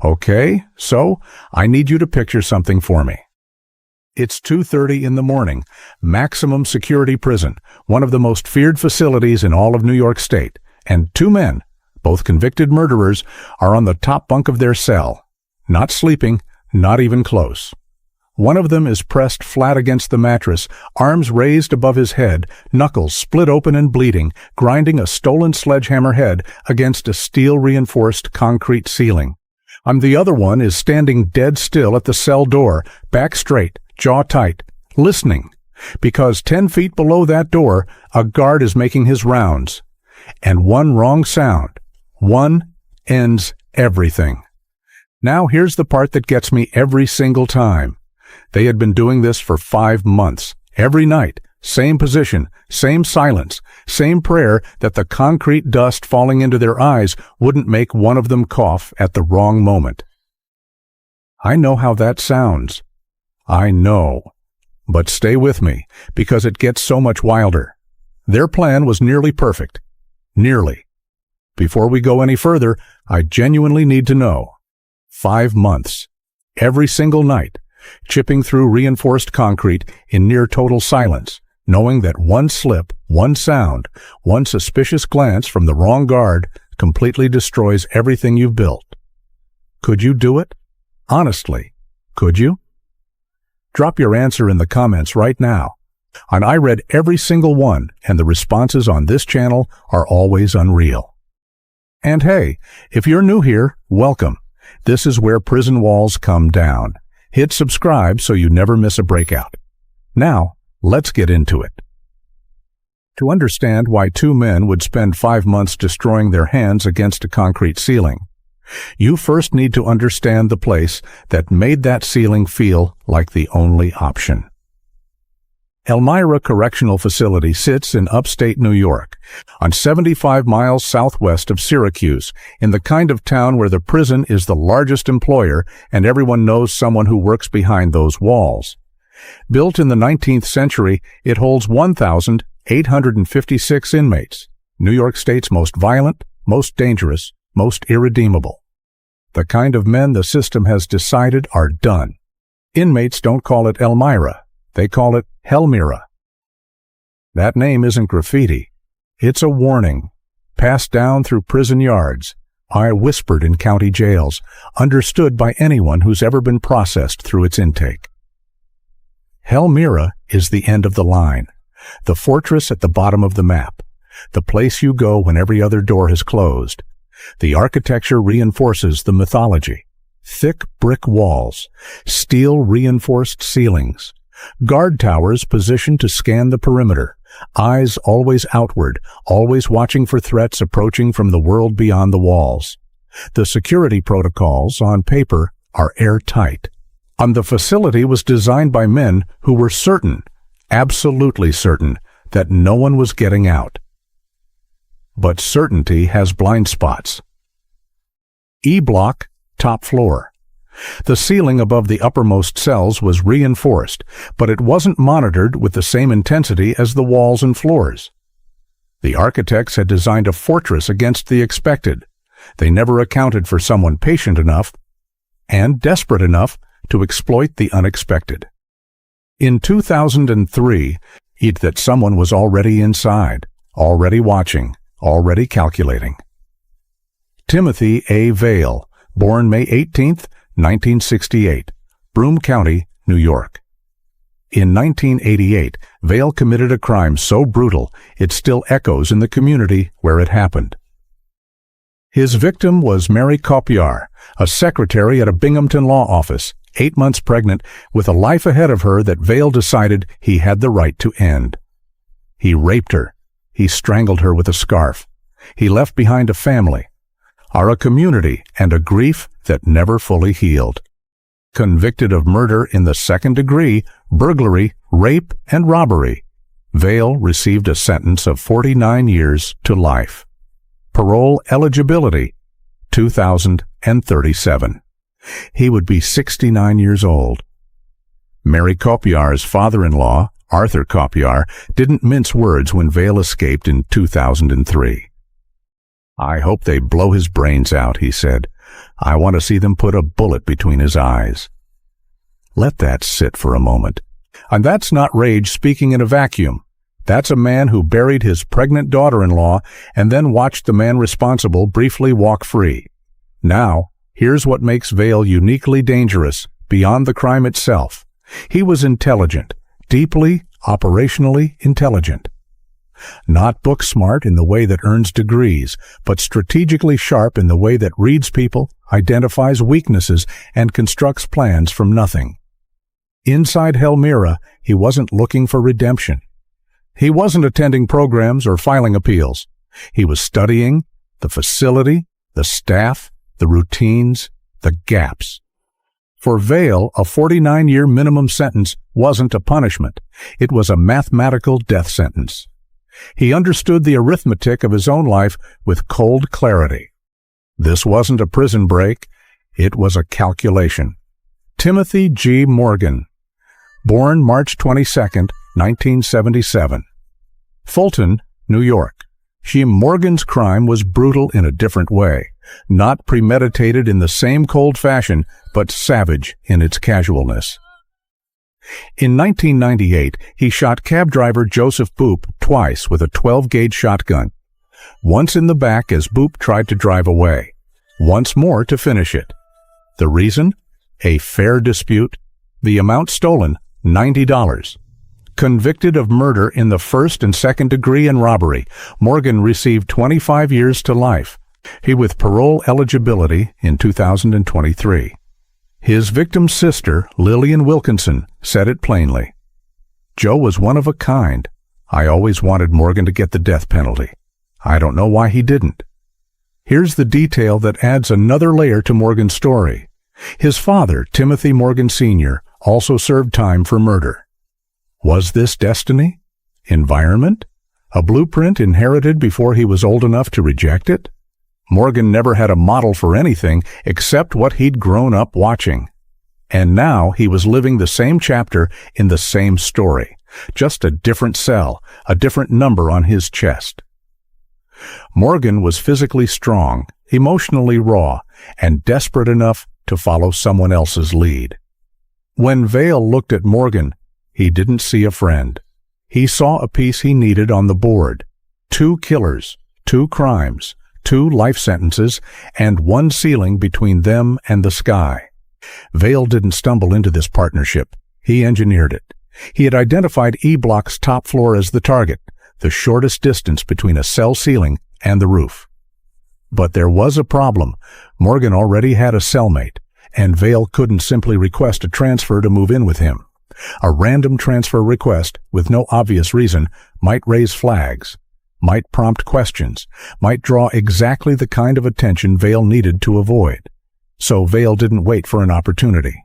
Okay, so I need you to picture something for me. It's 2:30 in the morning, maximum security prison, one of the most feared facilities in all of New York State, and two men, both convicted murderers, are on the top bunk of their cell. Not sleeping, not even close. One of them is pressed flat against the mattress, arms raised above his head, knuckles split open and bleeding, grinding a stolen sledgehammer head against a steel-reinforced concrete ceiling. And the other one is standing dead still at the cell door, back straight, jaw tight, listening, because 10 feet below that door, a guard is making his rounds. And one wrong sound, one, ends everything. Now here's the part that gets me every single time. They had been doing this for 5 months, every night, same position, same silence, same prayer that the concrete dust falling into their eyes wouldn't make one of them cough at the wrong moment. I know how that sounds. I know. But stay with me, because it gets so much wilder. Their plan was nearly perfect. Nearly. Before we go any further, I genuinely need to know. 5 months. Every single night. Chipping through reinforced concrete in near total silence, knowing that one slip, one sound, one suspicious glance from the wrong guard completely destroys everything you've built. Could you do it? Honestly, could you? Drop your answer in the comments right now. And I read every single one, and the responses on this channel are always unreal. And hey, if you're new here, welcome. This is where prison walls come down. Hit subscribe so you never miss a breakout. Now, let's get into it. To understand why two men would spend 5 months destroying their hands against a concrete ceiling, you first need to understand the place that made that ceiling feel like the only option. Elmira Correctional Facility sits in upstate New York, on 75 miles southwest of Syracuse, in the kind of town where the prison is the largest employer and everyone knows someone who works behind those walls. Built in the 19th century, it holds 1,856 inmates, New York State's most violent, most dangerous, most irredeemable. The kind of men the system has decided are done. Inmates don't call it Elmira. They call it Hellmira. That name isn't graffiti. It's a warning, passed down through prison yards, whispered in county jails, understood by anyone who's ever been processed through its intake. Hellmira is the end of the line, the fortress at the bottom of the map, the place you go when every other door has closed. The architecture reinforces the mythology. Thick brick walls, steel-reinforced ceilings, guard towers positioned to scan the perimeter, eyes always outward, always watching for threats approaching from the world beyond the walls. The security protocols, on paper, are airtight. And the facility was designed by men who were certain, absolutely certain, that no one was getting out. But certainty has blind spots. E block, top floor. The ceiling above the uppermost cells was reinforced, but it wasn't monitored with the same intensity as the walls and floors. The architects had designed a fortress against the expected. They never accounted for someone patient enough and desperate enough to exploit the unexpected. In 2003, that someone was already inside, already watching, already calculating. Timothy A. Vale, born May 18th, 1968, Broome County, New York. In 1988, Vale committed a crime so brutal it still echoes in the community where it happened. His victim was Mary Copiar, a secretary at a Binghamton law office, 8 months pregnant, with a life ahead of her that Vale decided he had the right to end. He raped her. He strangled her with a scarf. He left behind a family, a community, and a grief that never fully healed. Convicted of murder in the second degree, burglary, rape, and robbery, Vale received a sentence of 49 years to life. Parole eligibility, 2037. He would be 69 years old. Mary Copiar's father-in-law, Arthur Copiar, didn't mince words when Vale escaped in 2003. "I hope they blow his brains out," he said. "I want to see them put a bullet between his eyes." Let that sit for a moment. And that's not rage speaking in a vacuum. That's a man who buried his pregnant daughter-in-law and then watched the man responsible briefly walk free. Now, here's what makes Vail uniquely dangerous beyond the crime itself. He was intelligent, deeply, operationally intelligent. Not book smart in the way that earns degrees, but strategically sharp in the way that reads people, identifies weaknesses, and constructs plans from nothing. Inside Helmira, he wasn't looking for redemption. He wasn't attending programs or filing appeals. He was studying the facility, the staff, the routines, the gaps. For Vail, a 49-year minimum sentence wasn't a punishment. It was a mathematical death sentence. He understood the arithmetic of his own life with cold clarity. This wasn't a prison break. It was a calculation. Timothy G. Morgan, born March 22, 1977. Fulton, New York. Morgan's crime was brutal in a different way, not premeditated in the same cold fashion, but savage in its casualness. In 1998, he shot cab driver Joseph Boop twice with a 12-gauge shotgun. Once in the back as Boop tried to drive away. Once more to finish it. The reason? A fare dispute. The amount stolen, $90. Convicted of murder in the first and second degree and robbery, Morgan received 25 years to life. He with parole eligibility in 2023. His victim's sister, Lillian Wilkinson, said it plainly. "Joe was one of a kind. I always wanted Morgan to get the death penalty. I don't know why he didn't." Here's the detail that adds another layer to Morgan's story. His father, Timothy Morgan Sr., also served time for murder. Was this destiny? Environment? A blueprint inherited before he was old enough to reject it? Morgan never had a model for anything except what he'd grown up watching. And now he was living the same chapter in the same story, just a different cell, a different number on his chest. Morgan was physically strong, emotionally raw, and desperate enough to follow someone else's lead. When Vail looked at Morgan, he didn't see a friend. He saw a piece he needed on the board. 2 killers, 2 crimes, 2 life sentences, and 1 ceiling between them and the sky. Vail didn't stumble into this partnership. He engineered it. He had identified E Block's top floor as the target, the shortest distance between a cell ceiling and the roof. But there was a problem. Morgan already had a cellmate, and Vail couldn't simply request a transfer to move in with him. A random transfer request, with no obvious reason, might raise flags, might prompt questions, might draw exactly the kind of attention Vail needed to avoid. So Vail didn't wait for an opportunity.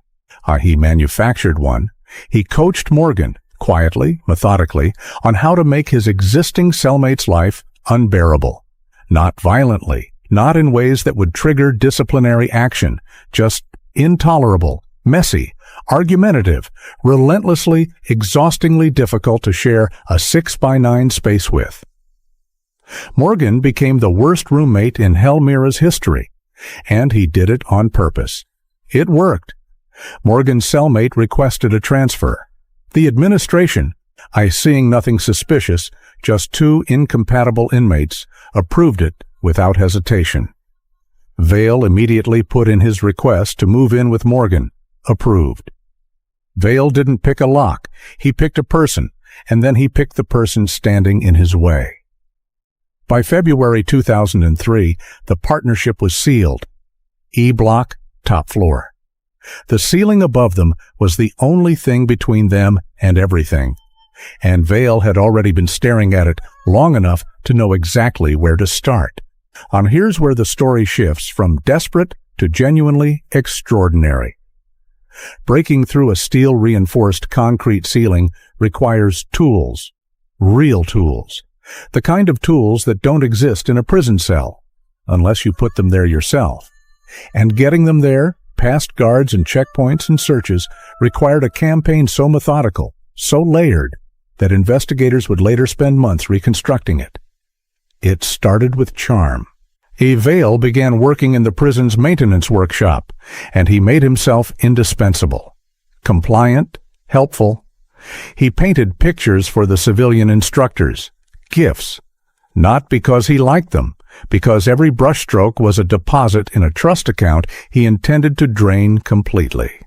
He manufactured one. He coached Morgan, quietly, methodically, on how to make his existing cellmate's life unbearable. Not violently, not in ways that would trigger disciplinary action, just intolerable, messy, argumentative, relentlessly, exhaustingly difficult to share a 6x9 space with. Morgan became the worst roommate in Helmira's history, and he did it on purpose. It worked. Morgan's cellmate requested a transfer. The administration, seeing nothing suspicious, just 2 incompatible inmates, approved it without hesitation. Vail immediately put in his request to move in with Morgan. Approved. Vail didn't pick a lock. He picked a person, and then he picked the person standing in his way. By February 2003, the partnership was sealed. E Block, top floor. The ceiling above them was the only thing between them and everything, and Vail had already been staring at it long enough to know exactly where to start. And here's where the story shifts from desperate to genuinely extraordinary. Breaking through a steel-reinforced concrete ceiling requires tools, real tools, the kind of tools that don't exist in a prison cell, unless you put them there yourself. And getting them there, past guards and checkpoints and searches, required a campaign so methodical, so layered, that investigators would later spend months reconstructing it. It started with charm. Vail began working in the prison's maintenance workshop, and he made himself indispensable. Compliant, helpful. He painted pictures for the civilian instructors, gifts, not because he liked them, because every brushstroke was a deposit in a trust account he intended to drain completely.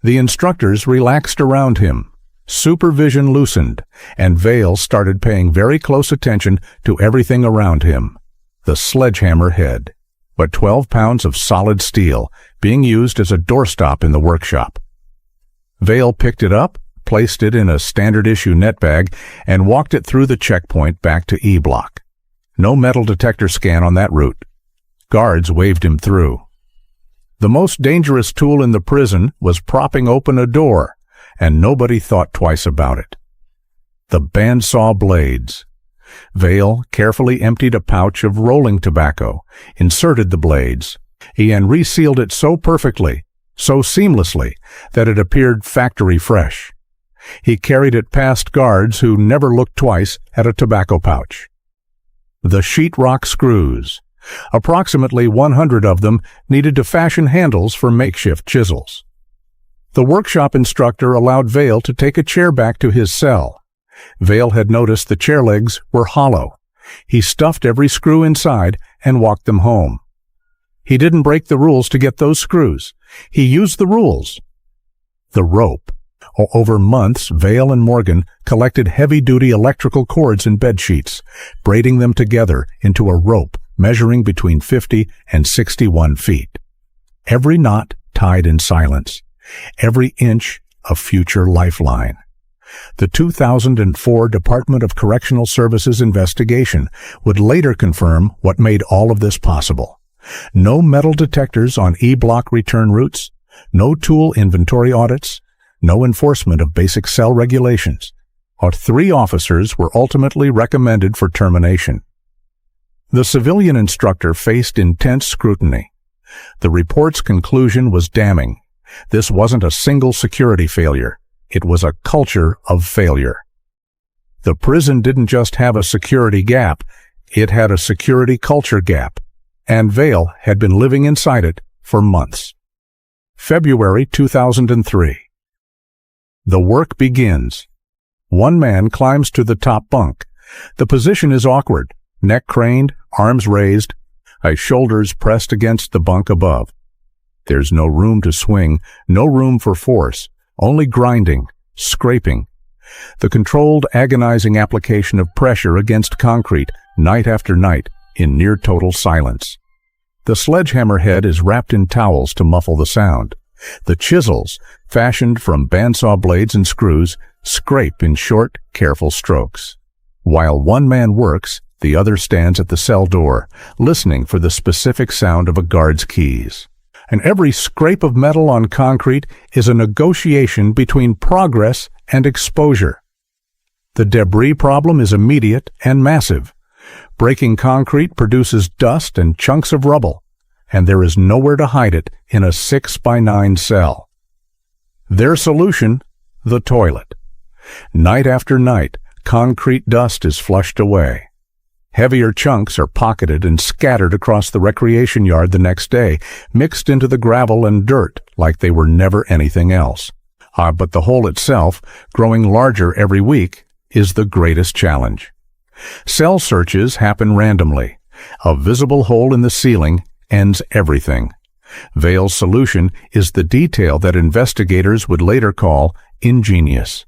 The instructors relaxed around him, supervision loosened, and Vail started paying very close attention to everything around him. The sledgehammer head, but 12 pounds of solid steel being used as a doorstop in the workshop. Vail picked it up, placed it in a standard-issue net bag, and walked it through the checkpoint back to E Block. No metal detector scan on that route. Guards waved him through. The most dangerous tool in the prison was propping open a door, and nobody thought twice about it. The bandsaw blades. Vail carefully emptied a pouch of rolling tobacco, inserted the blades, and resealed it so perfectly, so seamlessly, that it appeared factory fresh. He carried it past guards who never looked twice at a tobacco pouch. The sheetrock screws. Approximately 100 of them needed to fashion handles for makeshift chisels. The workshop instructor allowed Vail to take a chair back to his cell. Vail had noticed the chair legs were hollow. He stuffed every screw inside and walked them home. He didn't break the rules to get those screws. He used the rules. The rope. Over months, Vail and Morgan collected heavy-duty electrical cords and bedsheets, braiding them together into a rope measuring between 50 and 61 feet. Every knot tied in silence. Every inch a future lifeline. The 2004 Department of Correctional Services investigation would later confirm what made all of this possible. No metal detectors on E-block return routes, no tool inventory audits, no enforcement of basic cell regulations. Our 3 officers were ultimately recommended for termination. The civilian instructor faced intense scrutiny. The report's conclusion was damning. This wasn't a single security failure. It was a culture of failure. The prison didn't just have a security gap, it had a security culture gap, and Vail had been living inside it for months. February 2003. The work begins. One man climbs to the top bunk. The position is awkward, neck craned, arms raised, shoulders pressed against the bunk above. There's no room to swing, no room for force, only grinding, scraping. The controlled, agonizing application of pressure against concrete, night after night, in near total silence. The sledgehammer head is wrapped in towels to muffle the sound. The chisels, fashioned from bandsaw blades and screws, scrape in short, careful strokes. While one man works, the other stands at the cell door, listening for the specific sound of a guard's keys. And every scrape of metal on concrete is a negotiation between progress and exposure. The debris problem is immediate and massive. Breaking concrete produces dust and chunks of rubble, and there is nowhere to hide it in a 6x9 cell. Their solution, the toilet. Night after night, concrete dust is flushed away. Heavier chunks are pocketed and scattered across the recreation yard the next day, mixed into the gravel and dirt like they were never anything else. But the hole itself, growing larger every week, is the greatest challenge. Cell searches happen randomly. A visible hole in the ceiling ends everything. Vail's solution is the detail that investigators would later call ingenious.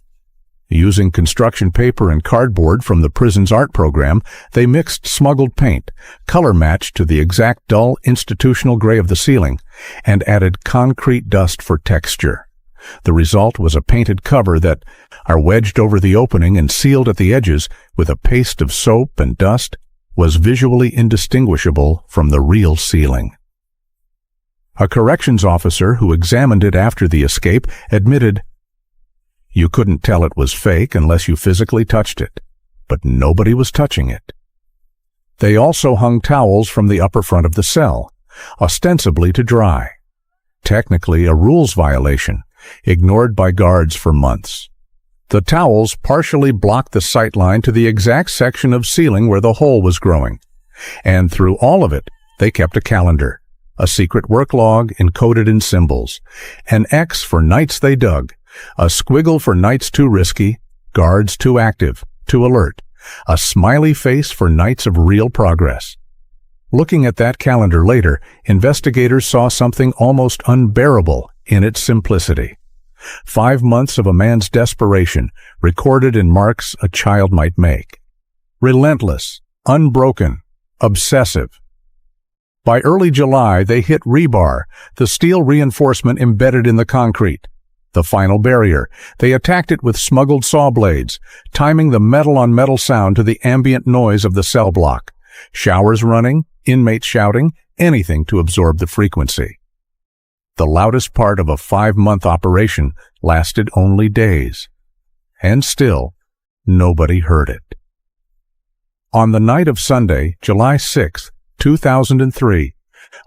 Using construction paper and cardboard from the prison's art program, they mixed smuggled paint, color matched to the exact dull institutional gray of the ceiling, and added concrete dust for texture. The result was a painted cover that are wedged over the opening and sealed at the edges with a paste of soap and dust, was visually indistinguishable from the real ceiling. A corrections officer who examined it after the escape admitted, "You couldn't tell it was fake unless you physically touched it, but nobody was touching it." They also hung towels from the upper front of the cell, ostensibly to dry. Technically a rules violation, ignored by guards for months. The towels partially blocked the sight line to the exact section of ceiling where the hole was growing, and through all of it, They kept a calendar, a secret work log encoded in symbols, an X for nights they dug, a squiggle for nights too risky, guards too active, too alert, a smiley face for nights of real progress. Looking at that calendar later, investigators saw something almost unbearable in its simplicity. 5 months of a man's desperation, recorded in marks a child might make. Relentless, unbroken, obsessive. By early July, they hit rebar, the steel reinforcement embedded in the concrete. The final barrier. They attacked it with smuggled saw blades, timing the metal-on-metal sound to the ambient noise of the cell block. Showers running, inmates shouting, anything to absorb the frequency. The loudest part of a 5-month operation lasted only days. And still, nobody heard it. On the night of Sunday, July 6, 2003,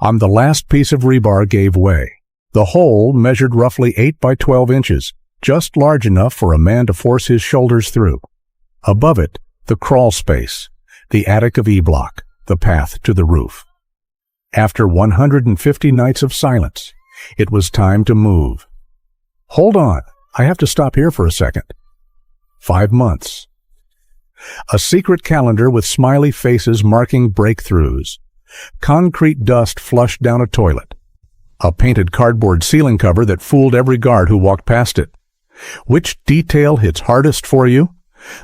the last piece of rebar gave way. The hole measured roughly 8 by 12 inches, just large enough for a man to force his shoulders through. Above it, the crawl space, the attic of E-block, the path to the roof. After 150 nights of silence, it was time to move. Hold on, I have to stop here for a second. 5 months. A secret calendar with smiley faces marking breakthroughs. Concrete dust flushed down a toilet. A painted cardboard ceiling cover that fooled every guard who walked past it. Which detail hits hardest for you?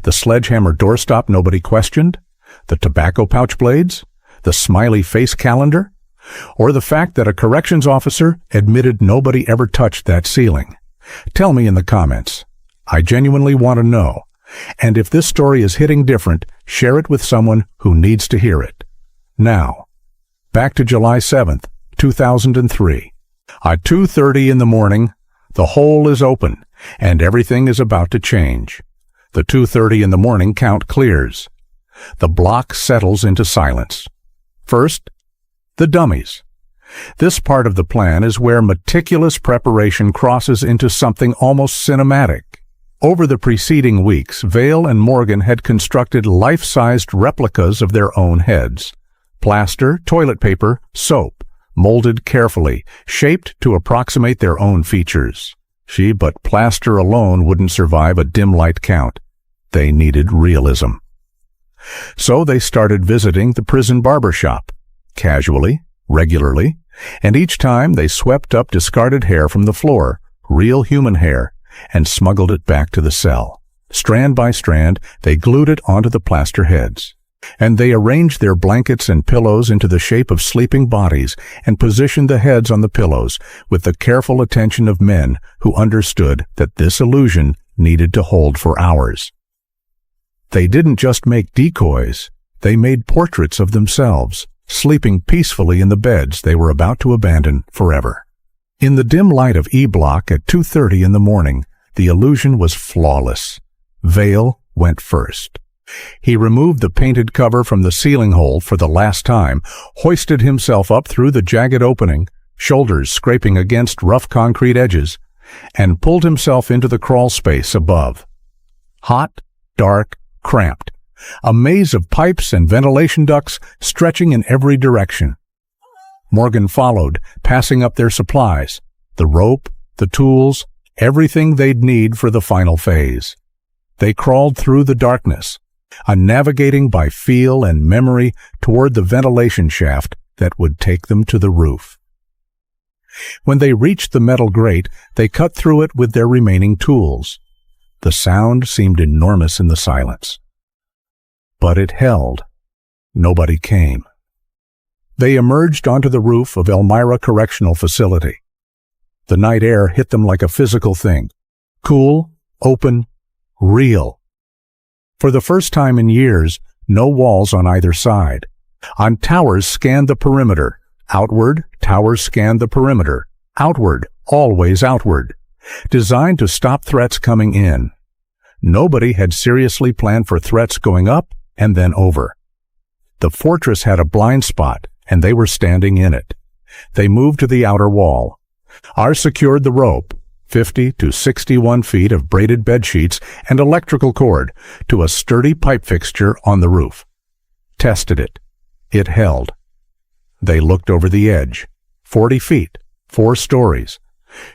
The sledgehammer doorstop nobody questioned? The tobacco pouch blades? The smiley face calendar? Or the fact that a corrections officer admitted nobody ever touched that ceiling? Tell me in the comments. I genuinely want to know. And if this story is hitting different, share it with someone who needs to hear it. Now, back to July 7th, 2003. At 2:30 in the morning, the hole is open, and everything is about to change. The 2:30 in the morning count clears. The block settles into silence. First, the dummies. This part of the plan is where meticulous preparation crosses into something almost cinematic. Over the preceding weeks, Vale and Morgan had constructed life-sized replicas of their own heads. Plaster, toilet paper, soap, molded carefully, shaped to approximate their own features. But plaster alone wouldn't survive a dim light count. They needed realism. So they started visiting the prison barber shop, casually, regularly, and each time they swept up discarded hair from the floor, real human hair, and smuggled it back to the cell. Strand by strand, they glued it onto the plaster heads. And they arranged their blankets and pillows into the shape of sleeping bodies and positioned the heads on the pillows with the careful attention of men who understood that this illusion needed to hold for hours. They didn't just make decoys, they made portraits of themselves, sleeping peacefully in the beds they were about to abandon forever. In the dim light of E-block at 2:30 in the morning, the illusion was flawless. Vale went first. He removed the painted cover from the ceiling hole for the last time, hoisted himself up through the jagged opening, shoulders scraping against rough concrete edges, and pulled himself into the crawl space above. Hot, dark, cramped. A maze of pipes and ventilation ducts stretching in every direction. Morgan followed, passing up their supplies, the rope, the tools, everything they'd need for the final phase. They crawled through the darkness, navigating by feel and memory toward the ventilation shaft that would take them to the roof. When they reached the metal grate, they cut through it with their remaining tools. The sound seemed enormous in the silence. But it held. Nobody came. They emerged onto the roof of Elmira Correctional Facility. The night air hit them like a physical thing. Cool, open, real. For the first time in years, no walls on either side. Towers scanned the perimeter. Outward, towers scanned the perimeter. Outward, always outward. Designed to stop threats coming in. Nobody had seriously planned for threats going up and then over. The fortress had a blind spot, and they were standing in it. They moved to the outer wall. Secured the rope, 50 to 61 feet of braided bed sheets and electrical cord, to a sturdy pipe fixture on the roof. Tested it. It held. They looked over the edge. 40 feet, 4 stories.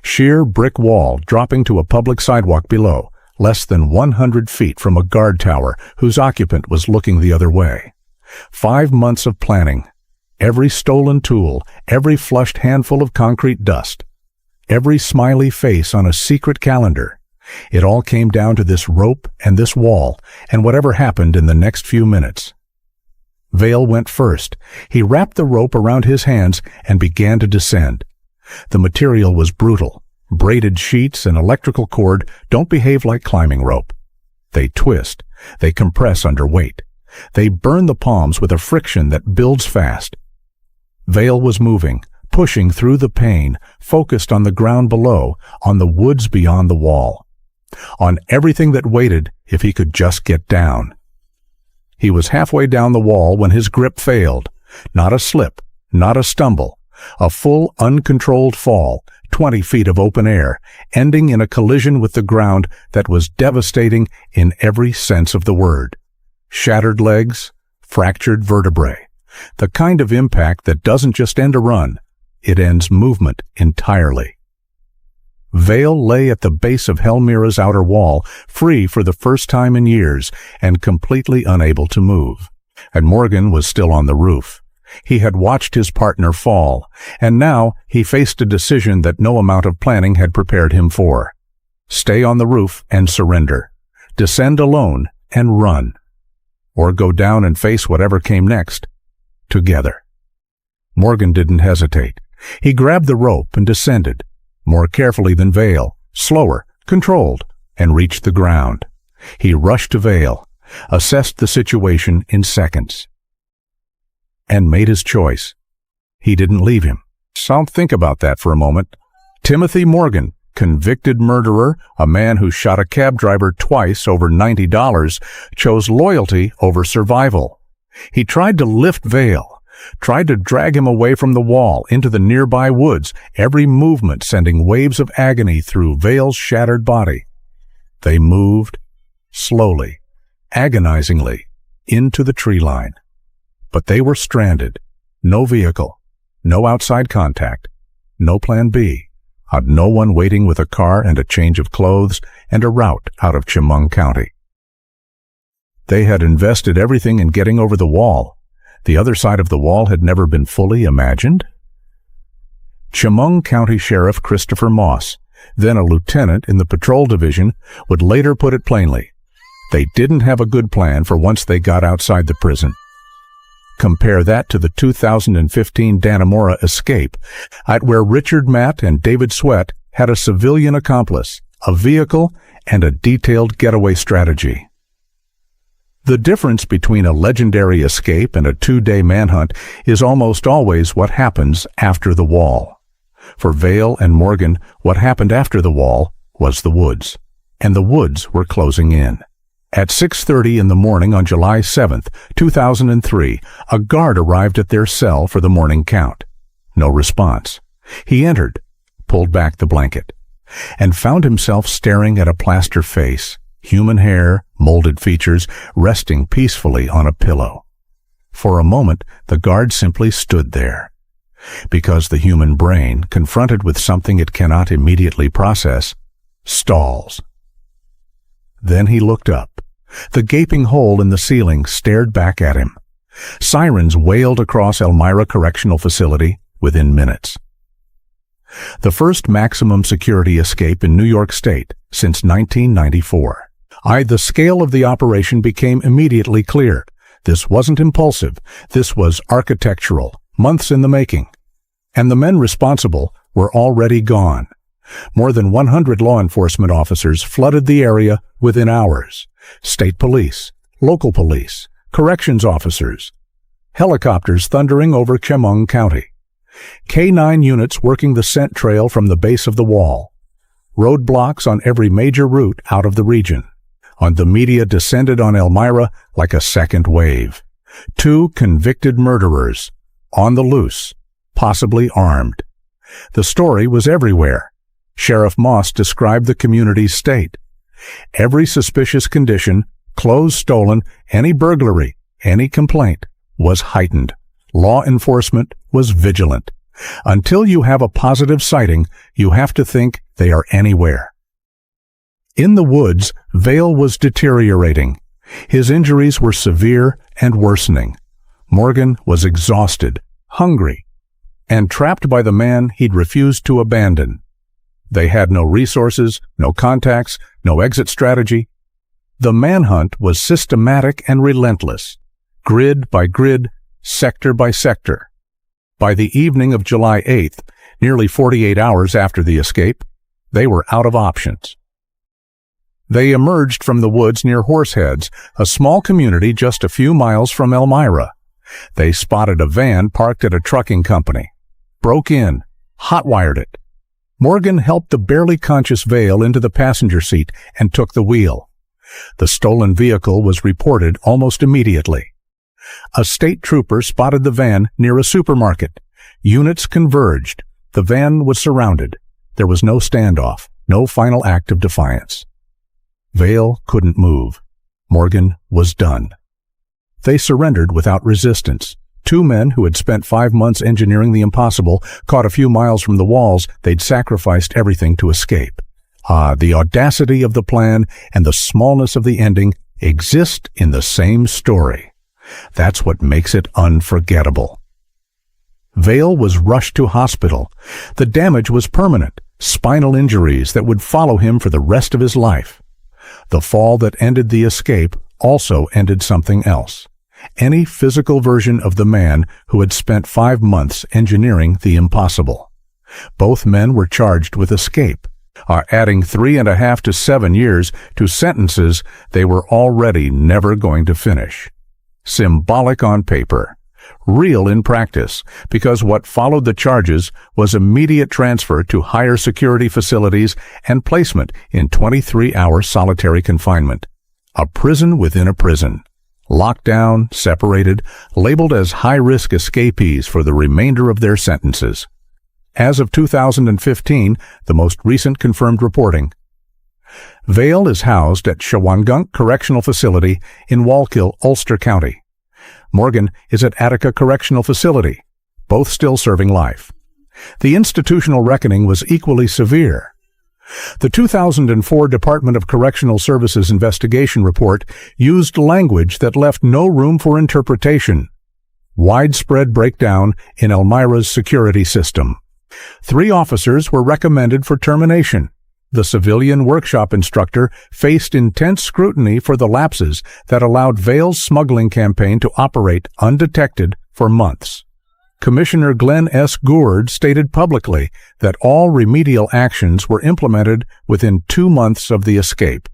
Sheer brick wall dropping to a public sidewalk below, less than 100 feet from a guard tower whose occupant was looking the other way. 5 months of planning. Every stolen tool, every flushed handful of concrete dust, every smiley face on a secret calendar. It all came down to this rope and this wall, and whatever happened in the next few minutes. Vail went first. He wrapped the rope around his hands and began to descend. The material was brutal. Braided sheets and electrical cord don't behave like climbing rope. They twist. They compress under weight. They burn the palms with a friction that builds fast. Vail was moving, pushing through the pain, focused on the ground below, on the woods beyond the wall, on everything that waited if he could just get down. He was halfway down the wall when his grip failed. Not a slip, not a stumble, a full, uncontrolled fall, 20 feet of open air, ending in a collision with the ground that was devastating in every sense of the word. Shattered legs, fractured vertebrae. The kind of impact that doesn't just end a run, it ends movement entirely. Vail lay at the base of Helmira's outer wall, free for the first time in years, and completely unable to move. And Morgan was still on the roof. He had watched his partner fall, and now he faced a decision that no amount of planning had prepared him for. Stay on the roof and surrender. Descend alone and run. Or go down and face whatever came next, together. Morgan didn't hesitate. He grabbed the rope and descended, more carefully than Vail, slower, controlled, and reached the ground. He rushed to Vail, assessed the situation in seconds, and made his choice. He didn't leave him. So think about that for a moment. Timothy Morgan, convicted murderer, a man who shot a cab driver twice over $90, chose loyalty over survival. He tried to lift Vail, tried to drag him away from the wall into the nearby woods, every movement sending waves of agony through Vail's shattered body. They moved, slowly, agonizingly, into the tree line. But they were stranded. No vehicle, no outside contact, no plan B, had no one waiting with a car and a change of clothes and a route out of Chemung County. They had invested everything in getting over the wall. The other side of the wall had never been fully imagined. Chemung County Sheriff Christopher Moss, then a lieutenant in the patrol division, would later put it plainly. They didn't have a good plan for once they got outside the prison. Compare that to the 2015 Dannemora escape, at where Richard Matt and David Sweat had a civilian accomplice, a vehicle, and a detailed getaway strategy. The difference between a legendary escape and a 2-day manhunt is almost always what happens after the wall. For Vail and Morgan, what happened after the wall was the woods, and the woods were closing in. At 6:30 in the morning on July 7th, 2003, a guard arrived at their cell for the morning count. No response. He entered, pulled back the blanket, and found himself staring at a plaster face, human hair, molded features, resting peacefully on a pillow. For a moment, the guard simply stood there. Because the human brain, confronted with something it cannot immediately process, stalls. Then he looked up. The gaping hole in the ceiling stared back at him. Sirens wailed across Elmira Correctional Facility within minutes. The first maximum security escape in New York State since 1994. The scale of the operation became immediately clear. This wasn't impulsive. This was architectural, months in the making. And the men responsible were already gone. More than 100 law enforcement officers flooded the area within hours. State police, local police, corrections officers, helicopters thundering over Chemung County, K-9 units working the scent trail from the base of the wall, roadblocks on every major route out of the region. And the media descended on Elmira like a second wave. 2 convicted murderers, on the loose, possibly armed. The story was everywhere. Sheriff Moss described the community's state. Every suspicious condition, clothes stolen, any burglary, any complaint, was heightened, Law enforcement was vigilant. Until you have a positive sighting, you have to think they are anywhere. In the woods, Vail was deteriorating. His injuries were severe and worsening. Morgan was exhausted, hungry, and trapped by the man he'd refused to abandon. They had no resources, no contacts, no exit strategy. The manhunt was systematic and relentless, grid by grid, sector by sector. By the evening of July 8th, nearly 48 hours after the escape, they were out of options. They emerged from the woods near Horseheads, a small community just a few miles from Elmira. They spotted a van parked at a trucking company, broke in, hotwired it. Morgan helped the barely conscious Vail into the passenger seat and took the wheel. The stolen vehicle was reported almost immediately. A state trooper spotted the van near a supermarket. Units converged. The van was surrounded. There was no standoff, no final act of defiance. Vail couldn't move. Morgan was done. They surrendered without resistance. Two men who had spent 5 months engineering the impossible, caught a few miles from the walls they'd sacrificed everything to escape. The audacity of the plan and the smallness of the ending exist in the same story. That's what makes it unforgettable. Vail was rushed to hospital. The damage was permanent, spinal injuries that would follow him for the rest of his life. The fall that ended the escape also ended something else. Any physical version of the man who had spent 5 months engineering the impossible. Both men were charged with escape, adding 3.5 to 7 years to sentences they were already never going to finish. Symbolic on paper, real in practice, because what followed the charges was immediate transfer to higher security facilities and placement in 23-hour solitary confinement. A prison within a prison. Locked down, separated, labeled as high-risk escapees for the remainder of their sentences. As of 2015, the most recent confirmed reporting, Vail is housed at Shawangunk Correctional Facility in Wallkill, Ulster County. Morgan is at Attica Correctional Facility, both still serving life. The institutional reckoning was equally severe. The 2004 Department of Correctional Services investigation report used language that left no room for interpretation. Widespread breakdown in Elmira's security system. 3 officers were recommended for termination. The civilian workshop instructor faced intense scrutiny for the lapses that allowed Vail's smuggling campaign to operate undetected for months. Commissioner Glenn S. Gourd stated publicly that all remedial actions were implemented within 2 months of the escape.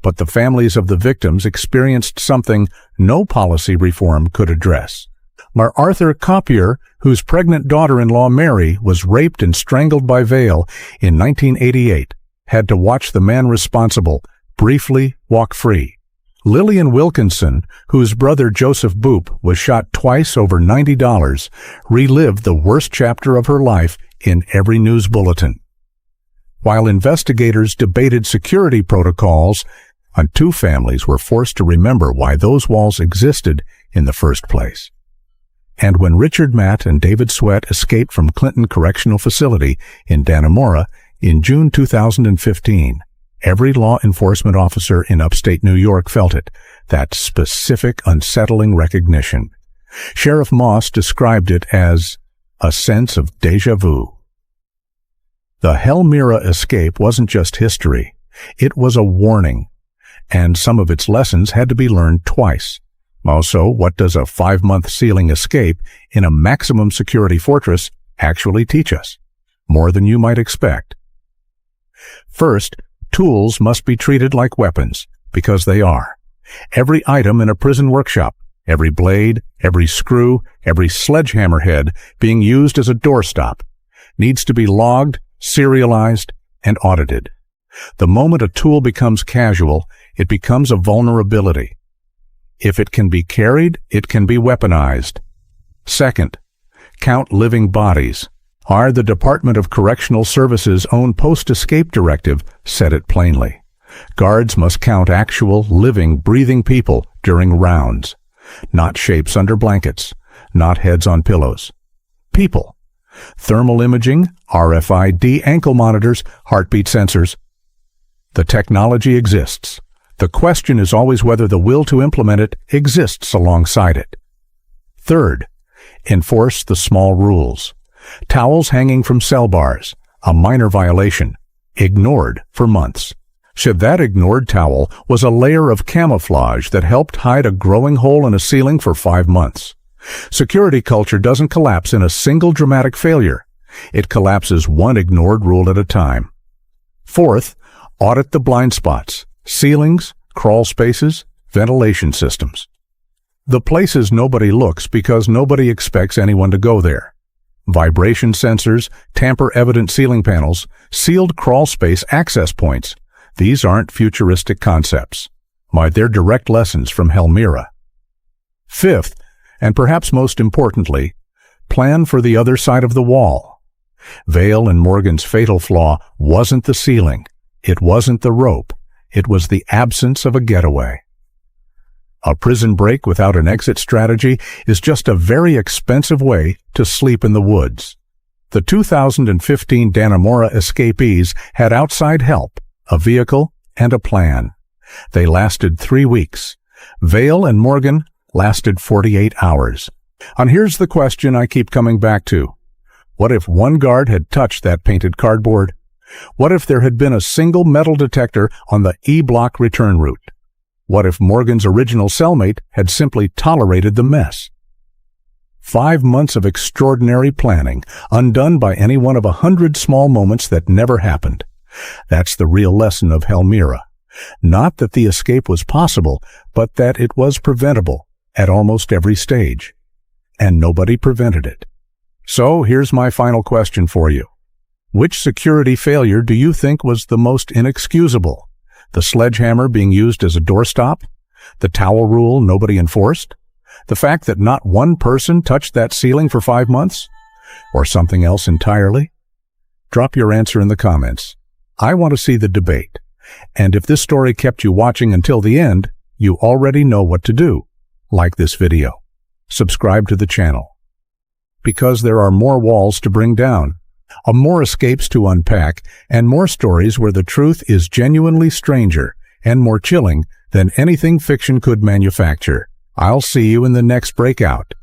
But the families of the victims experienced something no policy reform could address. Arthur Copier, whose pregnant daughter-in-law Mary was raped and strangled by Vail in 1988, had to watch the man responsible briefly walk free. Lillian Wilkinson, whose brother Joseph Boop was shot twice over $90, relived the worst chapter of her life in every news bulletin. While investigators debated security protocols, 2 families were forced to remember why those walls existed in the first place. And when Richard Matt and David Sweat escaped from Clinton Correctional Facility in Dannemora in June 2015, every law enforcement officer in upstate New York felt it, that specific unsettling recognition. Sheriff Moss described it as a sense of déjà vu. The Elmira escape wasn't just history. It was a warning, and some of its lessons had to be learned twice. Also, what does a 5-month sealing escape in a maximum security fortress actually teach us? More than you might expect. First, tools must be treated like weapons, because they are. Every item in a prison workshop, every blade, every screw, every sledgehammer head being used as a doorstop, needs to be logged, serialized, and audited. The moment a tool becomes casual, it becomes a vulnerability. If it can be carried, it can be weaponized. Second, count living bodies. The Department of Correctional Services' own post-escape directive said it plainly. Guards must count actual, living, breathing people during rounds. Not shapes under blankets. not heads on pillows. People. Thermal imaging, RFID ankle monitors, heartbeat sensors. The technology exists. The question is always whether the will to implement it exists alongside it. Third, enforce the small rules. Towels hanging from cell bars, a minor violation, ignored for months. Should that ignored towel was a layer of camouflage that helped hide a growing hole in a ceiling for 5 months. Security culture doesn't collapse in a single dramatic failure. It collapses one ignored rule at a time. Fourth, audit the blind spots, ceilings, crawl spaces, ventilation systems. The places nobody looks because nobody expects anyone to go there. Vibration sensors, tamper-evident ceiling panels, sealed crawl space access points. These aren't futuristic concepts. They're direct lessons from Helmira. Fifth, and perhaps most importantly, plan for the other side of the wall. Vale and Morgan's fatal flaw wasn't the ceiling. It wasn't the rope. It was the absence of a getaway. A prison break without an exit strategy is just a very expensive way to sleep in the woods. The 2015 Dannemora escapees had outside help, a vehicle, and a plan. They lasted 3 weeks. Vale and Morgan lasted 48 hours. And here's the question I keep coming back to. What if one guard had touched that painted cardboard? What if there had been a single metal detector on the E-block return route? What if Morgan's original cellmate had simply tolerated the mess? 5 months of extraordinary planning, undone by any one of 100 small moments that never happened. That's the real lesson of Helmira. Not that the escape was possible, but that it was preventable at almost every stage. And nobody prevented it. So here's my final question for you. Which security failure do you think was the most inexcusable? The sledgehammer being used as a doorstop? The towel rule nobody enforced? The fact that not one person touched that ceiling for 5 months? Or something else entirely? Drop your answer in the comments. I want to see the debate. And if this story kept you watching until the end, you already know what to do. Like this video. Subscribe to the channel. Because there are more walls to bring down, more escapes to unpack, and more stories where the truth is genuinely stranger and more chilling than anything fiction could manufacture. I'll see you in the next Breakout.